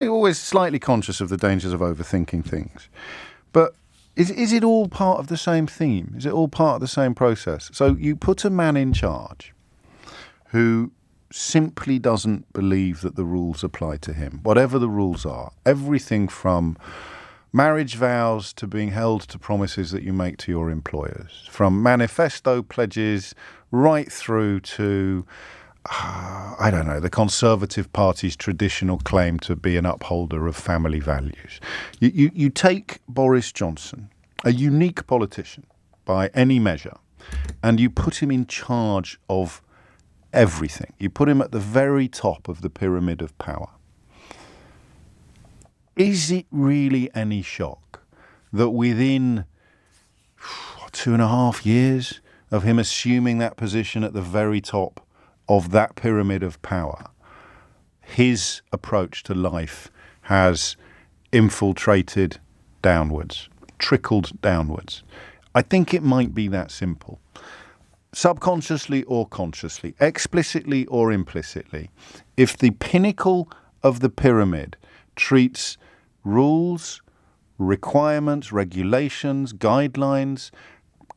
always slightly conscious of the dangers of overthinking things. But is it all part of the same theme? Is it all part of the same process? So you put a man in charge who simply doesn't believe that the rules apply to him, whatever the rules are. Everything from marriage vows to being held to promises that you make to your employers, from manifesto pledges right through to, I don't know, the Conservative Party's traditional claim to be an upholder of family values. You take Boris Johnson, a unique politician by any measure, and you put him in charge of everything. You put him at the very top of the pyramid of power. Is it really any shock that within 2.5 years of him assuming that position at the very top of that pyramid of power, his approach to life has infiltrated downwards, trickled downwards? I think it might be that simple. Subconsciously or consciously, explicitly or implicitly, if the pinnacle of the pyramid treats rules, requirements, regulations, guidelines,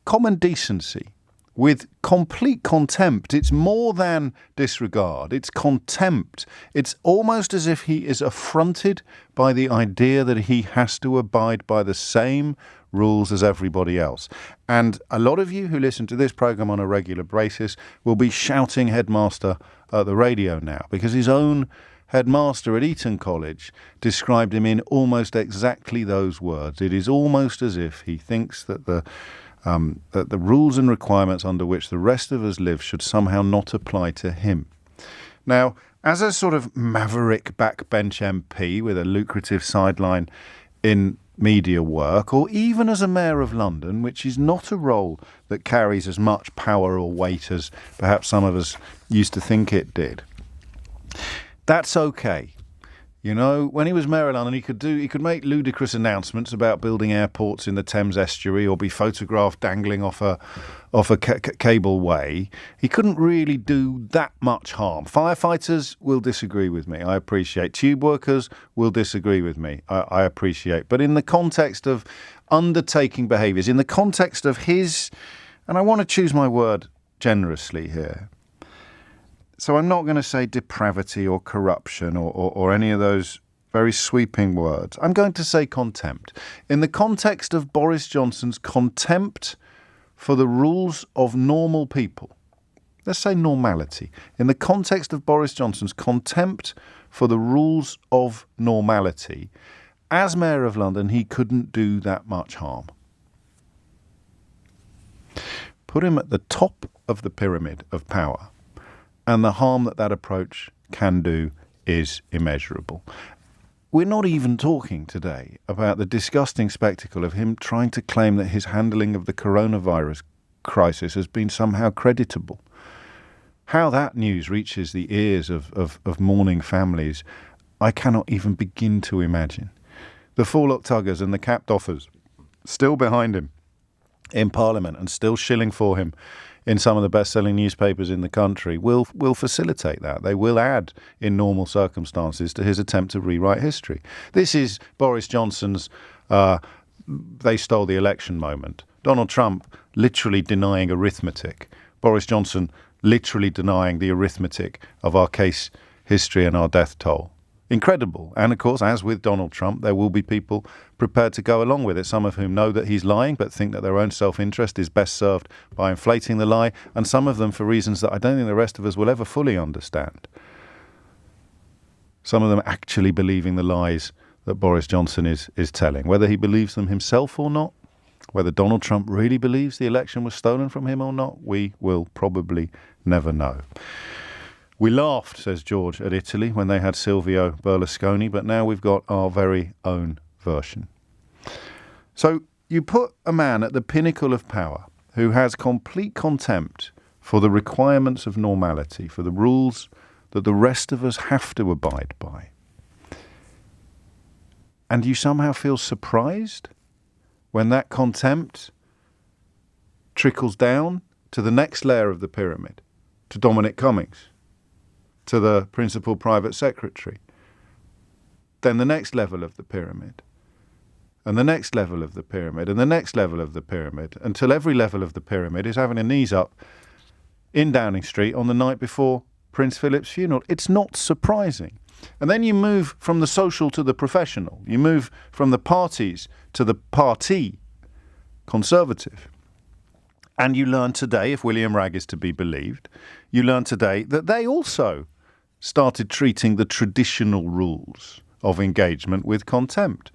common decency with complete contempt, it's more than disregard, it's contempt. It's almost as if he is affronted by the idea that he has to abide by the same rules as everybody else. And a lot of you who listen to this program on a regular basis will be shouting headmaster at the radio now, because his own headmaster at Eton College described him in almost exactly those words. It is almost as if he thinks that the rules and requirements under which the rest of us live should somehow not apply to him. Now, as a sort of maverick backbench MP with a lucrative sideline in media work, or even as a mayor of London, which is not a role that carries as much power or weight as perhaps some of us used to think it did, that's okay. You know, when he was mayor of London, he could make ludicrous announcements about building airports in the Thames estuary or be photographed dangling off a cableway. He couldn't really do that much harm. Firefighters will disagree with me. I appreciate. Tube workers will disagree with me. I appreciate. But in the context of undertaking behaviours, in the context of his, and I want to choose my word generously here, so I'm not going to say depravity or corruption or any of those very sweeping words. I'm going to say contempt. In the context of Boris Johnson's contempt for the rules of normal people, let's say normality. In the context of Boris Johnson's contempt for the rules of normality, as Mayor of London, he couldn't do that much harm. Put him at the top of the pyramid of power, and the harm that approach can do is immeasurable. We're not even talking today about the disgusting spectacle of him trying to claim that his handling of the coronavirus crisis has been somehow creditable. How that news reaches the ears of mourning families, I cannot even begin to imagine. The forelock tuggers and the cap doffers still behind him in Parliament and still shilling for him in some of the best-selling newspapers in the country will facilitate that. They will add, in normal circumstances, to his attempt to rewrite history. This is Boris Johnson's they stole the election moment. Donald Trump literally denying arithmetic. Boris Johnson literally denying the arithmetic of our case history and our death toll. Incredible. And of course, as with Donald Trump, there will be people prepared to go along with it, some of whom know that he's lying but think that their own self-interest is best served by inflating the lie, and some of them for reasons that I don't think the rest of us will ever fully understand. Some of them actually believing the lies that Boris Johnson is telling. Whether he believes them himself or not, whether Donald Trump really believes the election was stolen from him or not, we will probably never know. We laughed, says George, at Italy when they had Silvio Berlusconi, but now we've got our very own version. So you put a man at the pinnacle of power who has complete contempt for the requirements of normality, for the rules that the rest of us have to abide by. And you somehow feel surprised when that contempt trickles down to the next layer of the pyramid, to Dominic Cummings, to the principal private secretary. then the next level of the pyramid, and the next level of the pyramid, and the next level of the pyramid, until every level of the pyramid is having a knees up in Downing Street on the night before Prince Philip's funeral. It's not surprising. And then you move from the social to the professional. You move from the parties to the party, Conservative. And you learn today, if William Wragg is to be believed, you learn today that they also started treating the traditional rules of engagement with contempt.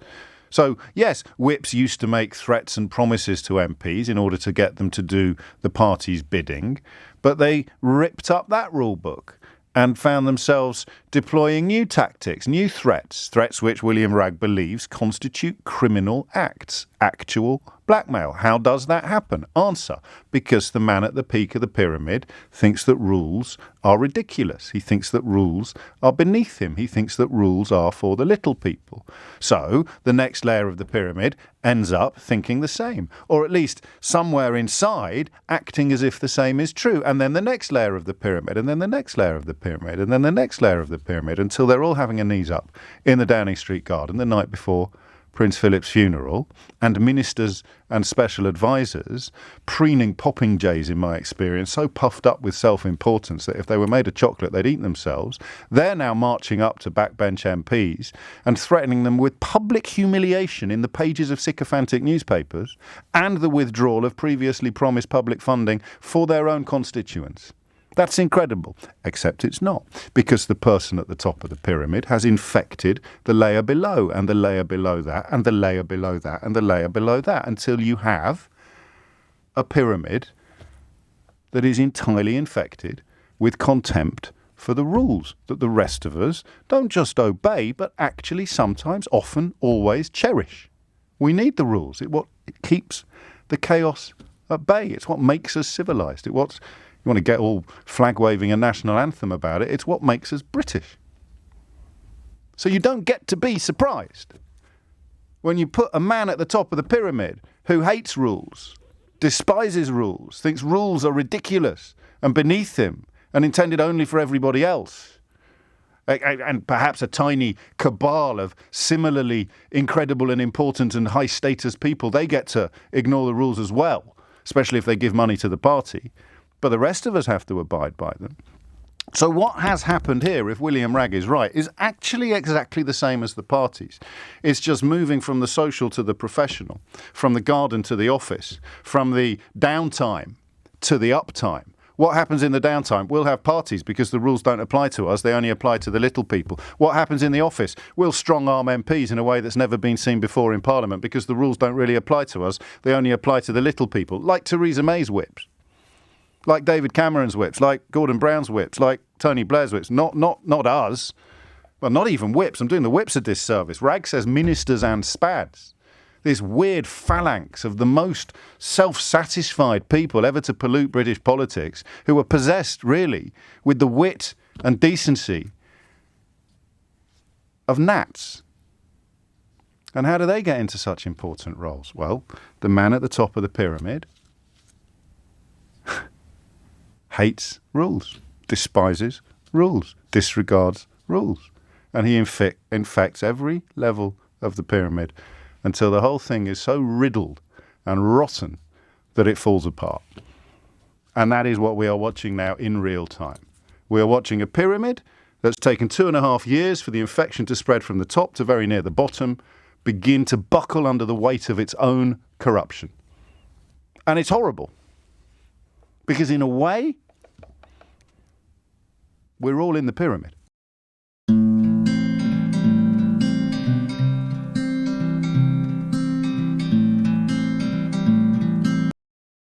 So, yes, whips used to make threats and promises to MPs in order to get them to do the party's bidding, but they ripped up that rule book and found themselves deploying new tactics, new threats which William Wragg believes constitute criminal acts, actual blackmail. How does that happen? Answer: because the man at the peak of the pyramid thinks that rules are ridiculous. He thinks that rules are beneath him. He thinks that rules are for the little people. So the next layer of the pyramid ends up thinking the same, or at least somewhere inside acting as if the same is true. And then the next layer of the pyramid, and then the next layer of the pyramid, and then the next layer of the pyramid, until they're all having a knees up in the Downing Street garden the night before Prince Philip's funeral, and ministers and special advisors, preening popinjays in my experience, so puffed up with self-importance that if they were made of chocolate they'd eat themselves. They're now marching up to backbench MPs and threatening them with public humiliation in the pages of sycophantic newspapers and the withdrawal of previously promised public funding for their own constituents. That's incredible, except it's not, because the person at the top of the pyramid has infected the layer below, and the layer below that, and the layer below that, and the layer below that, until you have a pyramid that is entirely infected with contempt for the rules that the rest of us don't just obey, but actually sometimes, often, always cherish. We need the rules. It keeps the chaos at bay. It's what makes us civilised. You want to get all flag-waving a national anthem about it, it's what makes us British. So you don't get to be surprised when you put a man at the top of the pyramid who hates rules, despises rules, thinks rules are ridiculous and beneath him and intended only for everybody else, and perhaps a tiny cabal of similarly incredible and important and high-status people, they get to ignore the rules as well, especially if they give money to the party. But the rest of us have to abide by them. So what has happened here, if William Wragg is right, is actually exactly the same as the parties. It's just moving from the social to the professional, from the garden to the office, from the downtime to the uptime. What happens in the downtime? We'll have parties because the rules don't apply to us. They only apply to the little people. What happens in the office? We'll strong-arm MPs in a way that's never been seen before in Parliament because the rules don't really apply to us. They only apply to the little people, like Theresa May's whips, like David Cameron's whips, like Gordon Brown's whips, like Tony Blair's whips. Not us. Well, not even whips. I'm doing the whips a disservice. Wragg says ministers and spads. This weird phalanx of the most self-satisfied people ever to pollute British politics, who are possessed, really, with the wit and decency of gnats. And how do they get into such important roles? Well, the man at the top of the pyramid hates rules, despises rules, disregards rules. And he infects every level of the pyramid until the whole thing is so riddled and rotten that it falls apart. And that is what we are watching now in real time. We are watching a pyramid that's taken 2.5 years for the infection to spread from the top to very near the bottom, begin to buckle under the weight of its own corruption. And it's horrible. Because in a way, we're all in the pyramid.